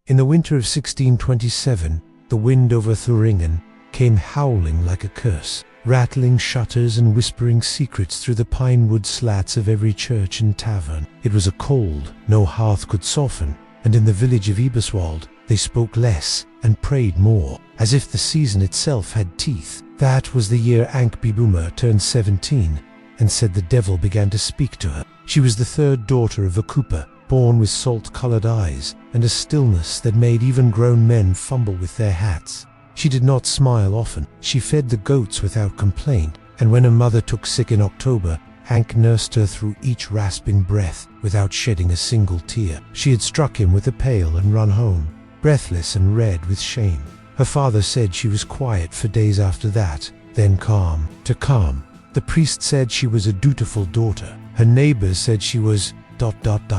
In the winter of 1627, the wind over Thuringen came howling like a curse, rattling shutters and whispering secrets through the pine-wood slats of every church and tavern. It was a cold no hearth could soften, and in the village of Eberswald they spoke less and prayed more, as if the season itself had teeth. That was the year Ankbibuma turned 17, and said the devil began to speak to her. She was the third daughter of a cooper, born with salt-colored eyes and a stillness that made even grown men fumble with their hats. She did not smile often. She fed the goats without complaint, and when her mother took sick in October, Hank nursed her through each rasping breath without shedding a single tear. She had struck him with a pail and run home, breathless and red with shame. Her father said she was quiet for days after that, then calm. The priest said she was a dutiful daughter. Her neighbors said she was ...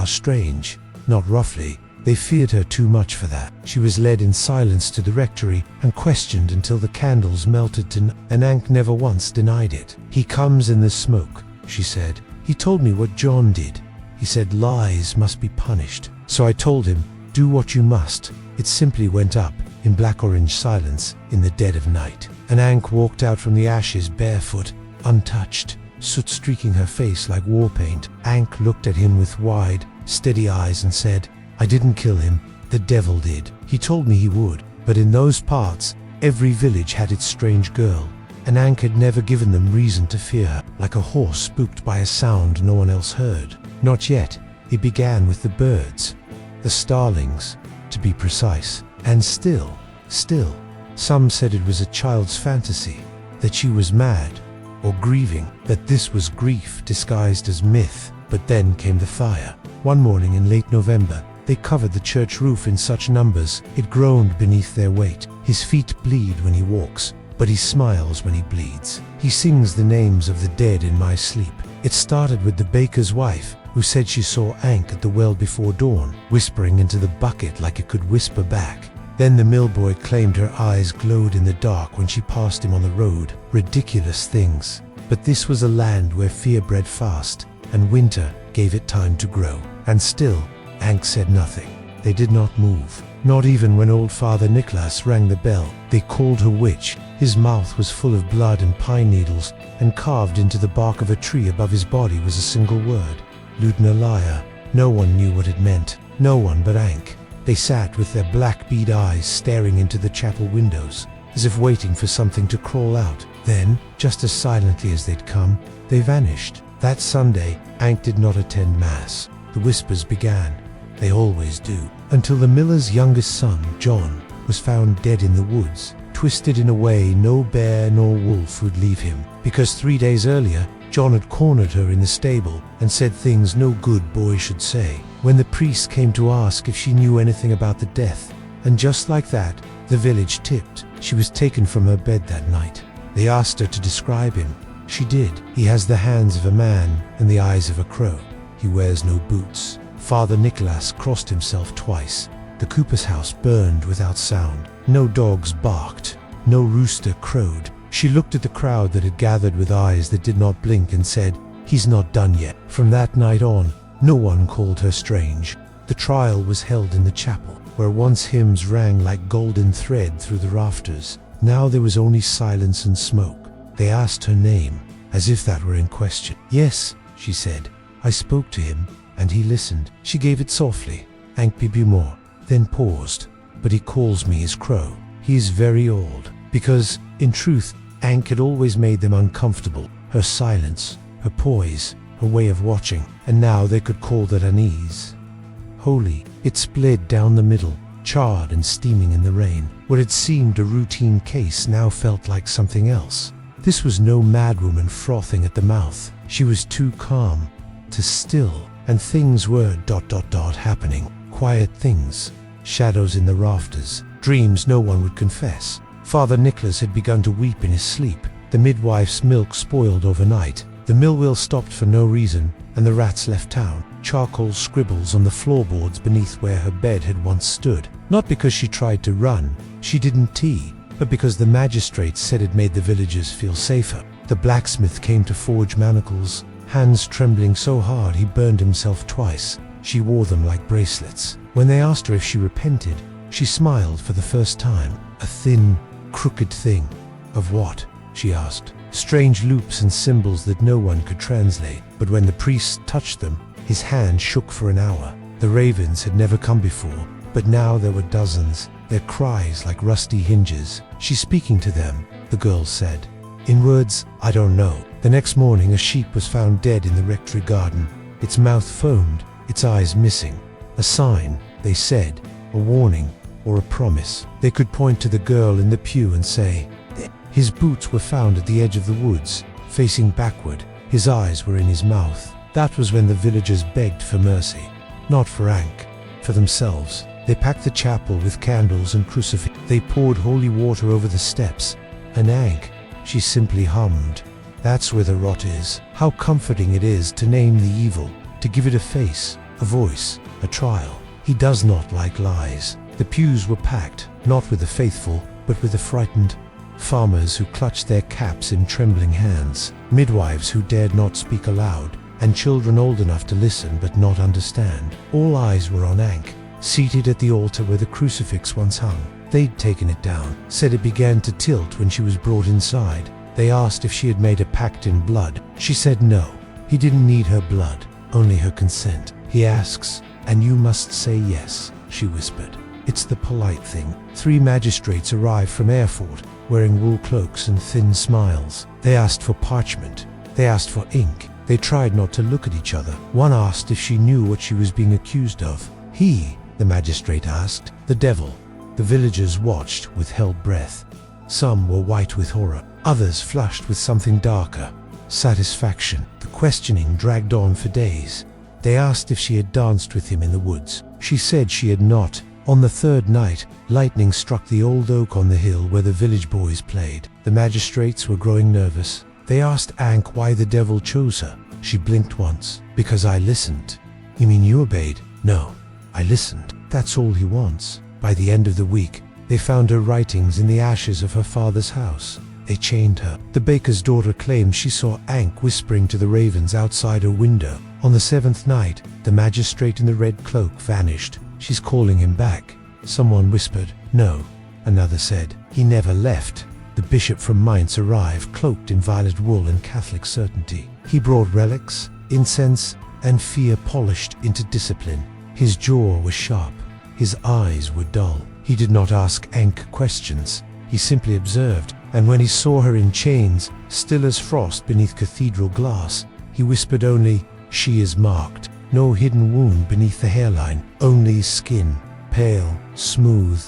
strange. Not roughly. They feared her too much for that. She was led in silence to the rectory and questioned until the candles melted to and Ank never once denied it. "He comes in the smoke," she said. "He told me what John did. He said lies must be punished. So I told him, do what you must." It simply went up, in black-orange silence, in the dead of night. And Ank walked out from the ashes barefoot, untouched, soot streaking her face like war paint. Ank looked at him with wide, steady eyes and said, "I didn't kill him, the devil did. He told me he would." But in those parts, every village had its strange girl, and Ank had never given them reason to fear her, like a horse spooked by a sound no one else heard. Not yet. It began with the birds, the starlings, to be precise. And still, some said it was a child's fantasy, that she was mad, or grieving, that this was grief disguised as myth. But then came the fire. One morning in late November, they covered the church roof in such numbers it groaned beneath their weight. His feet bleed when he walks, but he smiles when he bleeds. He sings the names of the dead in my sleep. It started with the baker's wife, who said she saw Ank at the well before dawn, whispering into the bucket like it could whisper back. Then the millboy claimed her eyes glowed in the dark when she passed him on the road. Ridiculous things. But this was a land where fear bred fast, and winter gave it time to grow. And still, Ank said nothing. They did not move. Not even when old Father Nicholas rang the bell. They called her witch. His mouth was full of blood and pine needles, and carved into the bark of a tree above his body was a single word. Ludnalaya. No one knew what it meant. No one but Ank. They sat with their black bead eyes staring into the chapel windows, as if waiting for something to crawl out. Then, just as silently as they'd come, they vanished. That Sunday, Ank did not attend Mass. The whispers began. They always do. Until the miller's youngest son, John, was found dead in the woods, twisted in a way no bear nor wolf would leave him. Because 3 days earlier, John had cornered her in the stable and said things no good boy should say. When the priest came to ask if she knew anything about the death, and just like that, the village tipped. She was taken from her bed that night. They asked her to describe him. She did. He has the hands of a man and the eyes of a crow. He wears no boots. Father Nicholas crossed himself twice. The cooper's house burned without sound. No dogs barked. No rooster crowed. She looked at the crowd that had gathered with eyes that did not blink and said, "He's not done yet." From that night on, no one called her strange. The trial was held in the chapel, where once hymns rang like golden thread through the rafters. Now there was only silence and smoke. They asked her name, as if that were in question. "Yes," she said, "I spoke to him, and he listened." She gave it softly, Ankbibumor, then paused. "But he calls me his crow. He is very old." Because, in truth, Ank had always made them uncomfortable. Her silence, her poise, her way of watching, and now they could call that unease. Holy, it split down the middle, charred and steaming in the rain. What had seemed a routine case now felt like something else. This was no madwoman frothing at the mouth. She was too calm, too still, and things were ... happening. Quiet things, shadows in the rafters, dreams no one would confess. Father Nicholas had begun to weep in his sleep. The midwife's milk spoiled overnight. The mill wheel stopped for no reason, and the rats left town. Charcoal scribbles on the floorboards beneath where her bed had once stood. Not because she tried to run, she didn't tea, but because the magistrates said it made the villagers feel safer. The blacksmith came to forge manacles, hands trembling so hard he burned himself twice. She wore them like bracelets. When they asked her if she repented, She smiled for the first time. A thin, crooked thing. Of what? She asked. Strange loops and symbols that no one could translate. But when the priest touched them, his hand shook for an hour. The ravens had never come before, but now there were dozens, their cries like rusty hinges. She's speaking to them, the girl said. In words, I don't know. The next morning, a sheep was found dead in the rectory garden. Its mouth foamed, its eyes missing. A sign, they said, a warning, or a promise. They could point to the girl in the pew and say, his boots were found at the edge of the woods, facing backward. His eyes were in his mouth. That was when the villagers begged for mercy. Not for Ankh, for themselves. They packed the chapel with candles and crucifix. They poured holy water over the steps. And Ankh, she simply hummed. That's where the rot is. How comforting it is to name the evil, to give it a face, a voice, a trial. He does not like lies. The pews were packed, not with the faithful, but with the frightened. Farmers who clutched their caps in trembling hands, midwives who dared not speak aloud, and children old enough to listen but not understand. All eyes were on Ankh, seated at the altar where the crucifix once hung. They'd taken it down, said it began to tilt when she was brought inside. They asked if she had made a pact in blood. She said no. He didn't need her blood, only her consent. He asks, and you must say yes, she whispered. It's the polite thing. 3 magistrates arrived from Erfurt, wearing wool cloaks and thin smiles. They asked for parchment. They asked for ink. They tried not to look at each other. One asked if she knew what she was being accused of. He, the magistrate asked. The devil. The villagers watched with held breath. Some were white with horror. Others flushed with something darker. Satisfaction. The questioning dragged on for days. They asked if she had danced with him in the woods. She said she had not. On the 3rd night, lightning struck the old oak on the hill where the village boys played. The magistrates were growing nervous. They asked Ankh why the devil chose her. She blinked once. Because I listened. You mean you obeyed? No, I listened. That's all he wants. By the end of the week, they found her writings in the ashes of her father's house. They chained her. The baker's daughter claimed she saw Ankh whispering to the ravens outside her window. On the 7th night, the magistrate in the red cloak vanished. She's calling him back. Someone whispered, no. Another said, he never left. The bishop from Mainz arrived, cloaked in violet wool and Catholic certainty. He brought relics, incense, and fear polished into discipline. His jaw was sharp. His eyes were dull. He did not ask Ankh questions. He simply observed, and when he saw her in chains, still as frost beneath cathedral glass, he whispered only, she is marked. No hidden wound beneath the hairline, only skin, pale, smooth,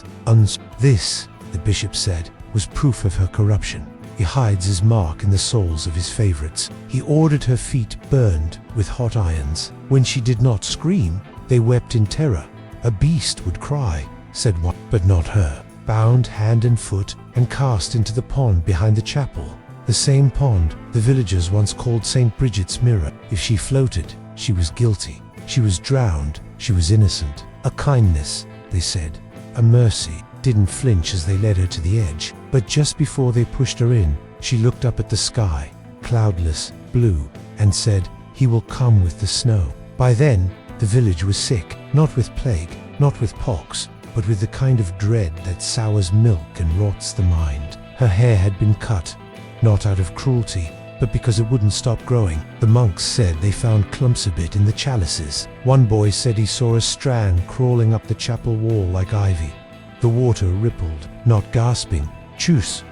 This, the bishop said, was proof of her corruption. He hides his mark in the soles of his favorites. He ordered her feet burned with hot irons. When she did not scream, they wept in terror. A beast would cry, said one, but not her. Bound hand and foot and cast into the pond behind the chapel. The same pond the villagers once called St. Bridget's mirror. If she floated, she was guilty. She was drowned. She was innocent. A kindness, they said. A mercy. Didn't flinch as they led her to the edge. But just before they pushed her in, she looked up at the sky, cloudless, blue, and said, he will come with the snow. By then, the village was sick, not with plague, not with pox, but with the kind of dread that sours milk and rots the mind. Her hair had been cut, not out of cruelty, but because it wouldn't stop growing. The monks said they found clumps of it in the chalices. One boy said he saw a strand crawling up the chapel wall like ivy. The water rippled, not gasping. Juice, ...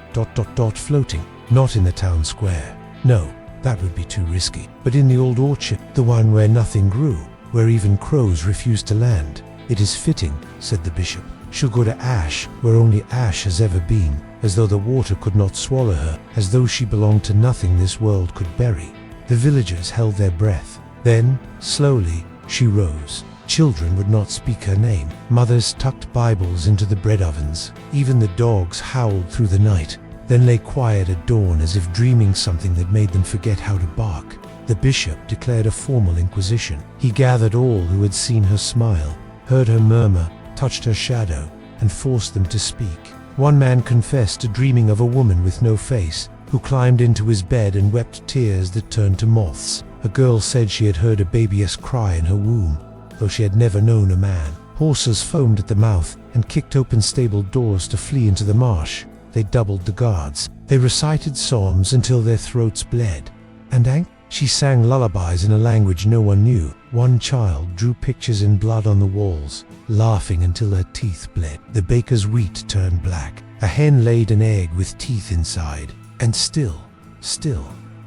floating. Not in the town square. No, that would be too risky. But in the old orchard, the one where nothing grew, where even crows refused to land. It is fitting, said the bishop. She'll go to ash, where only ash has ever been, as though the water could not swallow her, as though she belonged to nothing this world could bury. The villagers held their breath. Then, slowly, she rose. Children would not speak her name. Mothers tucked Bibles into the bread ovens. Even the dogs howled through the night, then lay quiet at dawn as if dreaming something that made them forget how to bark. The bishop declared a formal inquisition. He gathered all who had seen her smile, heard her murmur, touched her shadow, and forced them to speak. One man confessed to dreaming of a woman with no face, who climbed into his bed and wept tears that turned to moths. A girl said she had heard a babyish cry in her womb, though she had never known a man. Horses foamed at the mouth, and kicked open stable doors to flee into the marsh. They doubled the guards. They recited psalms until their throats bled. And Ankh? She sang lullabies in a language no one knew. One child drew pictures in blood on the walls, laughing until her teeth bled. The baker's wheat turned black. A hen laid an egg with teeth inside. And still,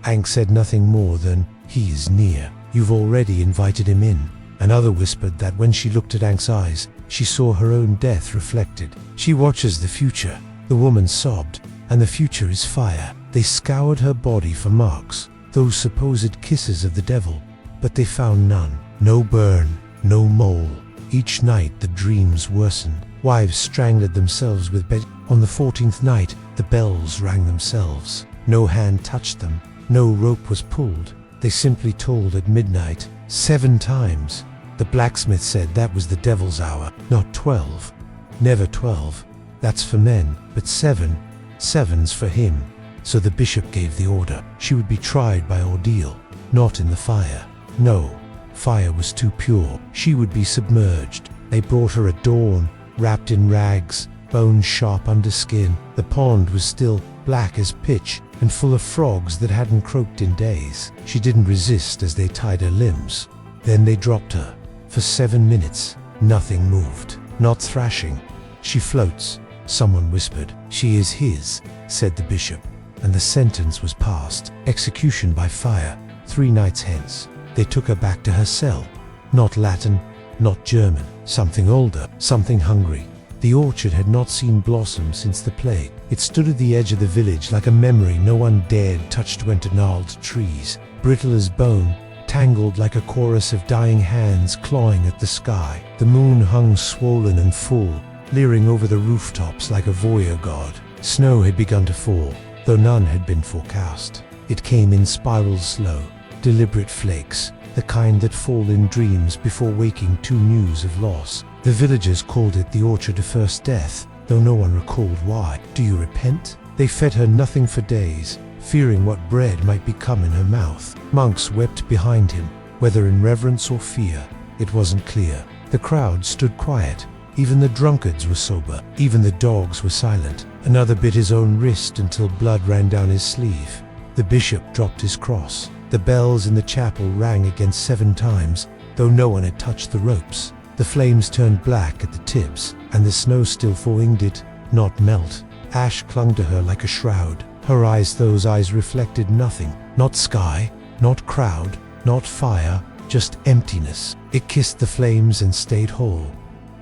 Ankh said nothing more than, "He is near. You've already invited him in." Another whispered that when she looked at Ankh's eyes, she saw her own death reflected. "She watches the future." The woman sobbed, "And the future is fire." They scoured her body for marks, those supposed kisses of the devil, but they found none. No burn, no mole. Each night the dreams worsened. Wives strangled themselves with bed. On the 14th night, the bells rang themselves. No hand touched them. No rope was pulled. They simply tolled at midnight, 7 times. The blacksmith said that was the devil's hour, not 12. Never 12. That's for men, but 7. 7's for him. So the bishop gave the order. She would be tried by ordeal, not in the fire. No, fire was too pure. She would be submerged. They brought her at dawn, wrapped in rags, bones sharp under skin. The pond was still black as pitch and full of frogs that hadn't croaked in days. She didn't resist as they tied her limbs. Then they dropped her. For 7 minutes, nothing moved. Not thrashing. "She floats," someone whispered. "She is his," said the bishop. And the sentence was passed. Execution by fire, 3 nights hence. They took her back to her cell. Not Latin, not German. Something older, something hungry. The orchard had not seen blossom since the plague. It stood at the edge of the village like a memory no one dared touch to enter gnarled trees. Brittle as bone, tangled like a chorus of dying hands clawing at the sky. The moon hung swollen and full, leering over the rooftops like a voyeur god. Snow had begun to fall, though none had been forecast. It came in spirals slow, deliberate flakes, the kind that fall in dreams before waking to news of loss. The villagers called it the orchard of first death, though no one recalled why. "Do you repent?" They fed her nothing for days, fearing what bread might become in her mouth. Monks wept behind him, whether in reverence or fear, it wasn't clear. The crowd stood quiet. Even the drunkards were sober. Even the dogs were silent. Another bit his own wrist until blood ran down his sleeve. The bishop dropped his cross. The bells in the chapel rang again 7 times, though no one had touched the ropes. The flames turned black at the tips, and the snow still falling did not melt. Ash clung to her like a shroud. Her eyes, those eyes reflected nothing. Not sky, not crowd, not fire, just emptiness. It kissed the flames and stayed whole.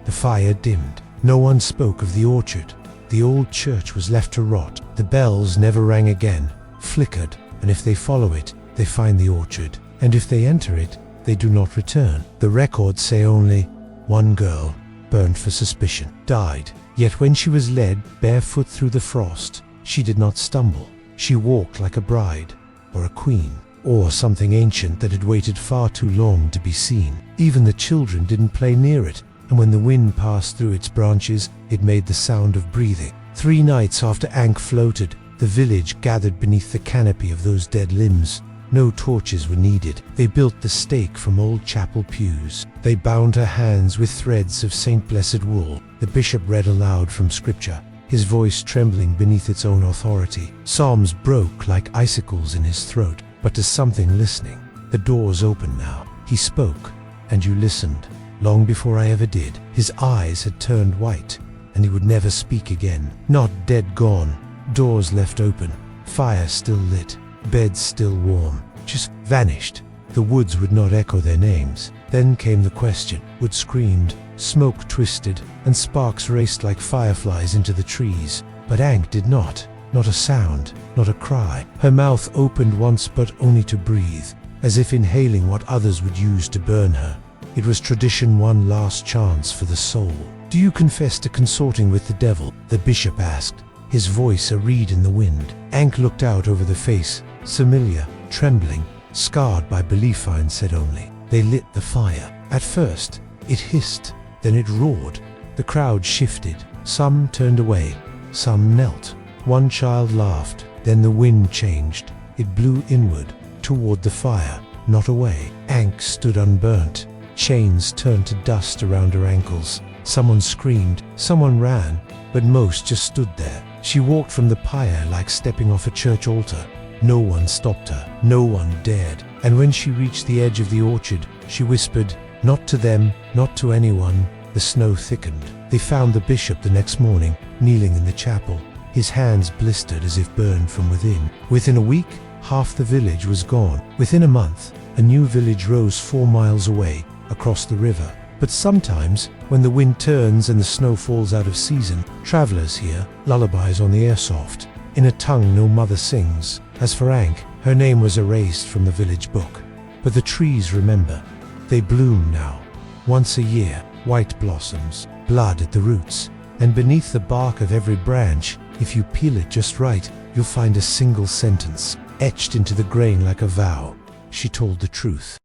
The fire dimmed. No one spoke of the orchard. The old church was left to rot. The bells never rang again, flickered, and if they follow it, they find the orchard. And if they enter it, they do not return. The records say only, one girl, burned for suspicion, died. Yet when she was led barefoot through the frost, she did not stumble. She walked like a bride, or a queen, or something ancient that had waited far too long to be seen. Even the children didn't play near it, and when the wind passed through its branches, it made the sound of breathing. 3 nights after Ankh floated, the village gathered beneath the canopy of those dead limbs. No torches were needed. They built the stake from old chapel pews. They bound her hands with threads of saint-blessed wool. The bishop read aloud from scripture, his voice trembling beneath its own authority. Psalms broke like icicles in his throat, but to something listening. The doors opened now. He spoke, and you listened. Long before I ever did, his eyes had turned white, and he would never speak again. Not dead gone, doors left open, fire still lit, beds still warm, just vanished. The woods would not echo their names. Then came the question. Wood screamed, smoke twisted, and sparks raced like fireflies into the trees. But Ankh did not. Not a sound, not a cry. Her mouth opened once but only to breathe, as if inhaling what others would use to burn her. It was tradition, one last chance for the soul. "Do you confess to consorting with the devil?" the bishop asked, his voice a reed in the wind. Ankh looked out over the face, familiar, trembling, scarred by belief, and said only, "They lit the fire. At first, it hissed, then it roared. The crowd shifted. Some turned away, some knelt. One child laughed. Then the wind changed. It blew inward, toward the fire, not away." Ankh stood unburnt. Chains turned to dust around her ankles. Someone screamed, someone ran, but most just stood there. She walked from the pyre like stepping off a church altar. No one stopped her, no one dared. And when she reached the edge of the orchard, she whispered, "Not to them, not to anyone." The snow thickened. They found the bishop the next morning, kneeling in the chapel, his hands blistered as if burned from within. Within a week, half the village was gone. Within a month, a new village rose 4 miles away, across the river. But sometimes, when the wind turns and the snow falls out of season, travelers hear lullabies on the airsoft, in a tongue no mother sings. As for Ank, her name was erased from the village book. But the trees remember. They bloom now, once a year, white blossoms, blood at the roots, and beneath the bark of every branch, if you peel it just right, you'll find a single sentence, etched into the grain like a vow. She told the truth.